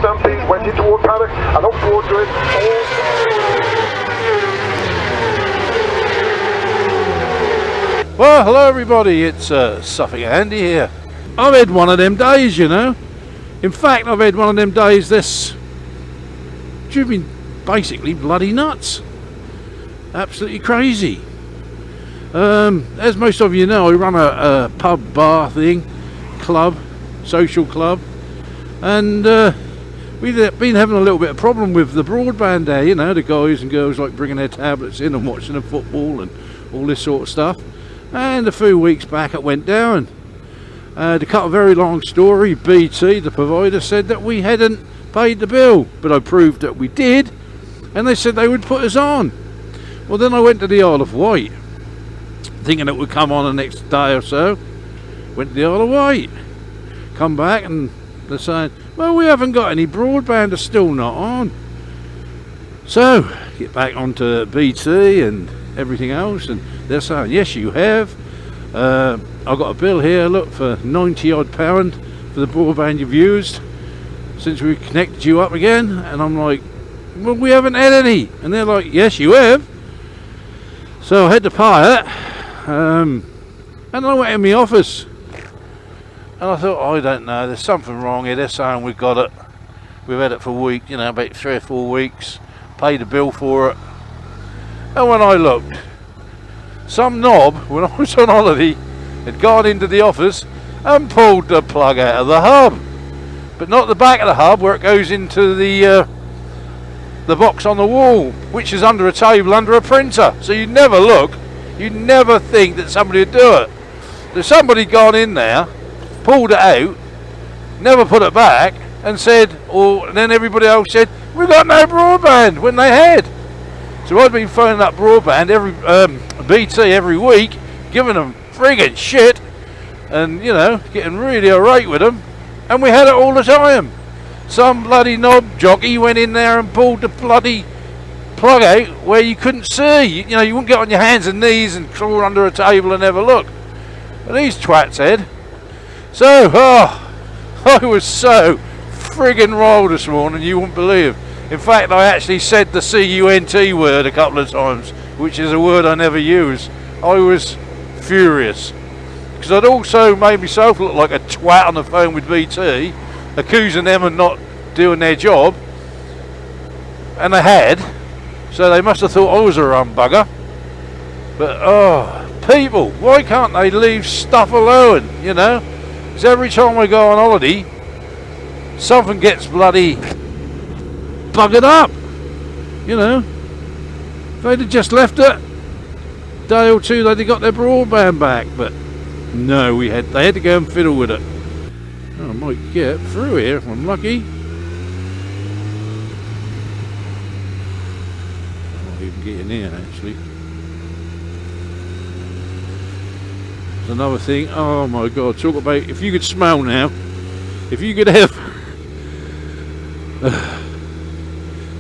stampede went into a paddock and up towards it. Well, hello everybody, it's Suffolk Andy here. I've had one of them days, you know. In fact, I've had one of them days that's driven me basically bloody nuts. Absolutely crazy. As most of you know, I run a pub bar thing, club, social club, and we've been having a little bit of problem with the broadband there, you know, the guys and girls like bringing their tablets in and watching the football and all this sort of stuff. And a few weeks back it went down. To cut a very long story, BT, the provider, said that we hadn't paid the bill, but I proved that we did, and they said they would put us on. Well, then I went to the Isle of Wight, thinking it would come on the next day or so. Went to the Isle of Wight, come back and they're saying, well, we haven't got any broadband, it's still not on. So, get back onto BT and everything else, and they're saying, yes, you have. I've got a bill here, look, for £90 odd for the broadband you've used since we connected you up again. And I'm like, well, we haven't had any. And they're like, yes, you have. So I had to pay it, and I went in my office and I thought, I don't know, there's something wrong here. They're saying we've got it, we've had it for a week, you know, about 3 or 4 weeks, paid a bill for it. And when I looked, some knob, when I was on holiday, had gone into the office and pulled the plug out of the hub, but not the back of the hub where it goes into the box on the wall, which is under a table under a printer. So you'd never look, you'd never think that somebody would do it. There's somebody gone in there, pulled it out, never put it back, and said, and then everybody else said, we've got no broadband, when they had. So I'd been phoning up broadband BT every week, giving them friggin' shit, and you know, getting really irate with them, and we had it all the time. Some bloody knob jockey went in there and pulled the bloody plug out where you couldn't see. You know, you wouldn't get on your hands and knees and crawl under a table and have a look. But these twats had. So, I was so friggin' riled this morning, you wouldn't believe. In fact, I actually said the C-U-N-T word a couple of times, which is a word I never use. I was furious. Because I'd also made myself look like a twat on the phone with BT, accusing them of not doing their job. And they had. So they must have thought I was a rum bugger. But, people, why can't they leave stuff alone, you know? Because every time I go on holiday, something gets bloody buggered up, you know. If they'd have just left it a day or two, they'd have got their broadband back, but no, they had to go and fiddle with it. I might get through here if I'm lucky. I might even get in here actually. There's another thing, oh my god, talk about, if you could smell now, if you could have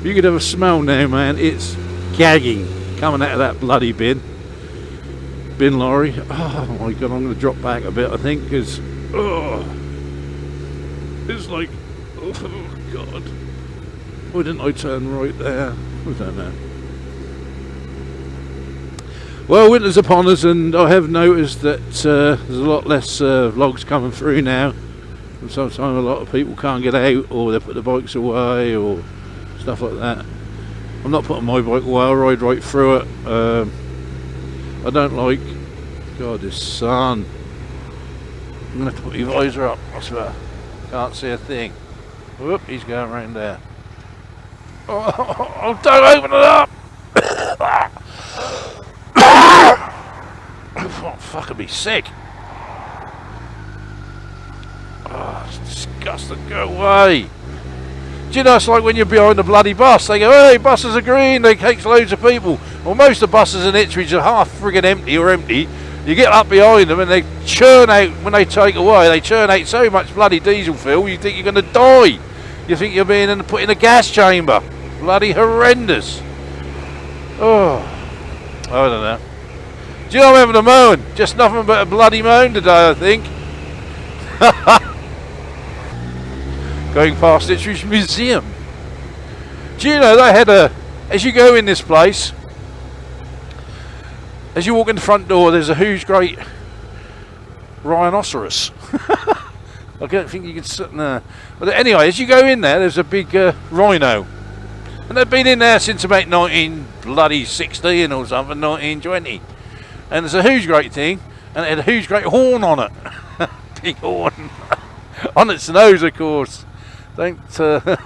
if you could have a smell now, man, it's gagging coming out of that bloody bin lorry. Oh my god, I'm going to drop back a bit, I think, because it's like, oh god, why didn't I turn right there? I don't know. Well, winter's upon us, and I have noticed that there's a lot less vlogs coming through now. And sometimes a lot of people can't get out, or they put the bikes away, or stuff like that. I'm not putting my bike away, I'll ride right through it. I don't like, god, this sun. I'm going to have to put your visor up, I swear. Can't see a thing. Whoop, he's going round there. Oh, don't open it up! Oh, fucking be sick. Oh, it's disgusting, go away. Do you know, it's like when you're behind a bloody bus, they go, hey, buses are green, they take loads of people. Well, most of the buses in Ipswich are half friggin' empty. You get up behind them and they churn out, when they take away, they churn out so much bloody diesel fuel, you think you're going to die. You think you're being put in a gas chamber. Bloody horrendous. Oh, I don't know. Do you know I'm having a moan? Just nothing but a bloody moan today, I think. going past Ipswich Museum. Do you know they had as you go in this place, as you walk in the front door, there's a huge great rhinoceros. I don't think you can sit in there. But anyway, as you go in there, there's a big rhino. And they've been in there since about 1916 or something, 1920. And there's a huge great thing, and it had a huge great horn on it. Big horn. On its nose, of course. Big horn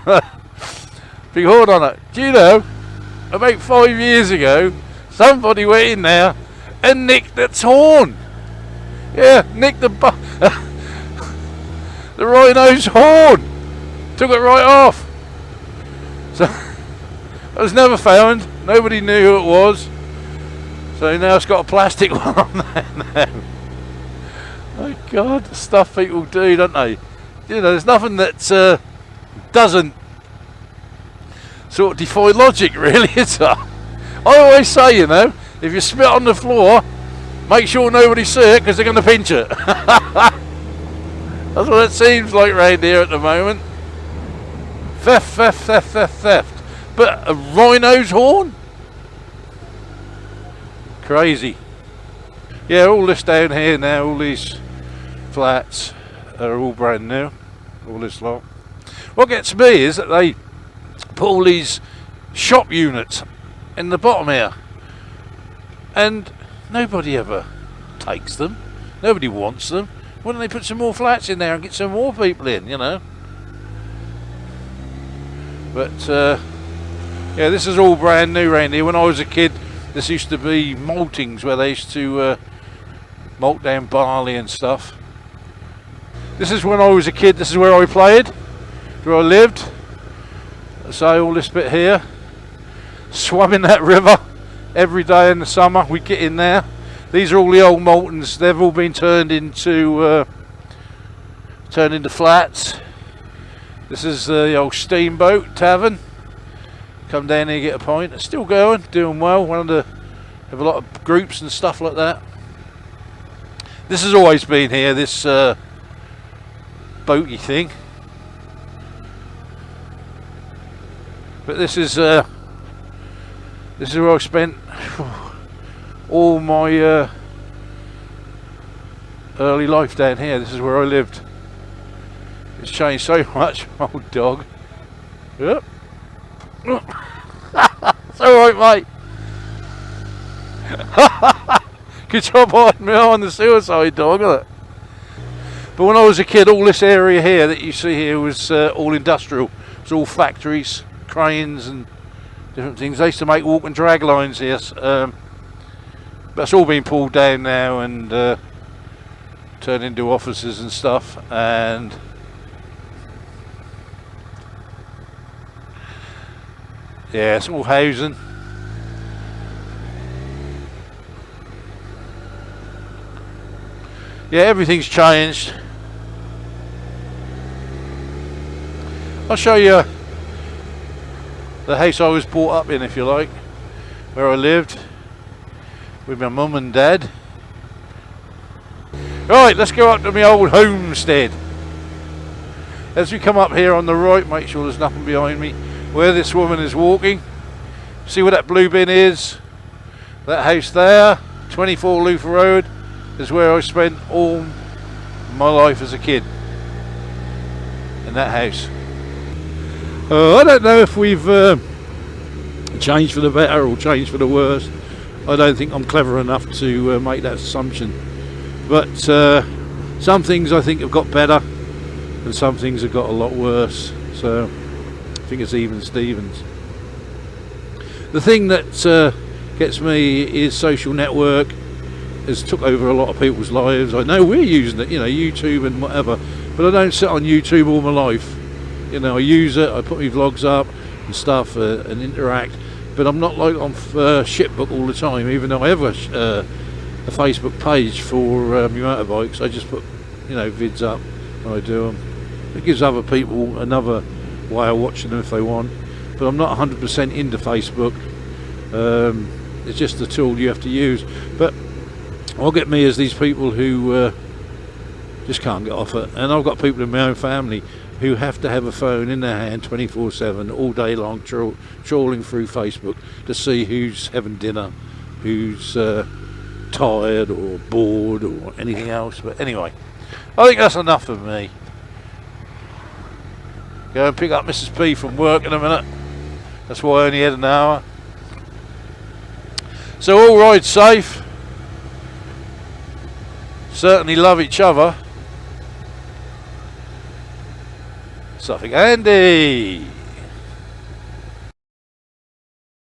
on it. Do you know, about 5 years ago, somebody went in there and nicked its horn. Yeah, nicked the rhino's horn. Took it right off. So it was never found. Nobody knew who it was. So now it's got a plastic one on there now. Oh God, the stuff people do, don't they? You know, there's nothing that doesn't sort of defy logic, really, is there? I always say, you know, if you spit on the floor, make sure nobody see it, because they're going to pinch it. That's what it seems like round here at the moment. Theft, theft, theft, theft, theft. But a rhino's horn? Crazy. Yeah, all this down here now, all these flats are all brand new. All this lot. What gets me is that they put all these shop units in the bottom here. And nobody ever takes them. Nobody wants them. Why don't they put some more flats in there and get some more people in, you know? But yeah, this is all brand new around here. When I was a kid, this used to be maltings where they used to malt down barley and stuff. This is when I was a kid. This is where I played, where I lived. So all this bit here, swam in that river every day in the summer. We get in there. These are all the old maltings. They've all been turned into flats. This is the old Steamboat Tavern. Come down here, get a pint. It's still going, doing well. Have a lot of groups and stuff like that. This has always been here, this boaty thing. But this is where I spent all my early life down here. This is where I lived. It's changed so much. Oh, dog. Yep. It's alright, mate. Good job hiding me on the suicide dog, isn't it? But when I was a kid, all this area here that you see here was all industrial. It was all factories, cranes and different things. They used to make walk and drag lines here. That's all been pulled down now and turned into offices and stuff. And yeah, it's all housing. Yeah, everything's changed. I'll show you the house I was brought up in, if you like, where I lived with my mum and dad. Right, let's go up to my old homestead. As we come up here on the right, make sure there's nothing behind me, where this woman is walking. See where that blue bin is? That house there, 24 Luther Road, is where I spent all my life as a kid. In that house. I don't know if we've changed for the better or changed for the worse. I don't think I'm clever enough to make that assumption. But some things I think have got better and some things have got a lot worse. So I think it's even Stevens. The thing that gets me is social network has took over a lot of people's lives. I know we're using it, you know, YouTube and whatever, but I don't sit on YouTube all my life. You know, I use it, I put my vlogs up and stuff and interact, but I'm not like on ShitBook all the time, even though I have a Facebook page for my motorbikes. I just put, you know, vids up when I do them. It gives other people another way of watching them if they want, but I'm not 100% into Facebook. It's just a tool you have to use. But what get me is these people who just can't get off it. And I've got people in my own family who have to have a phone in their hand 24/7 all day long, trawling through Facebook to see who's having dinner, who's tired or bored or anything else. But anyway, I think that's enough of me. Go and pick up Mrs. P from work in a minute. That's why I only had an hour. So all ride safe. Certainly love each other. Suffolk Andy.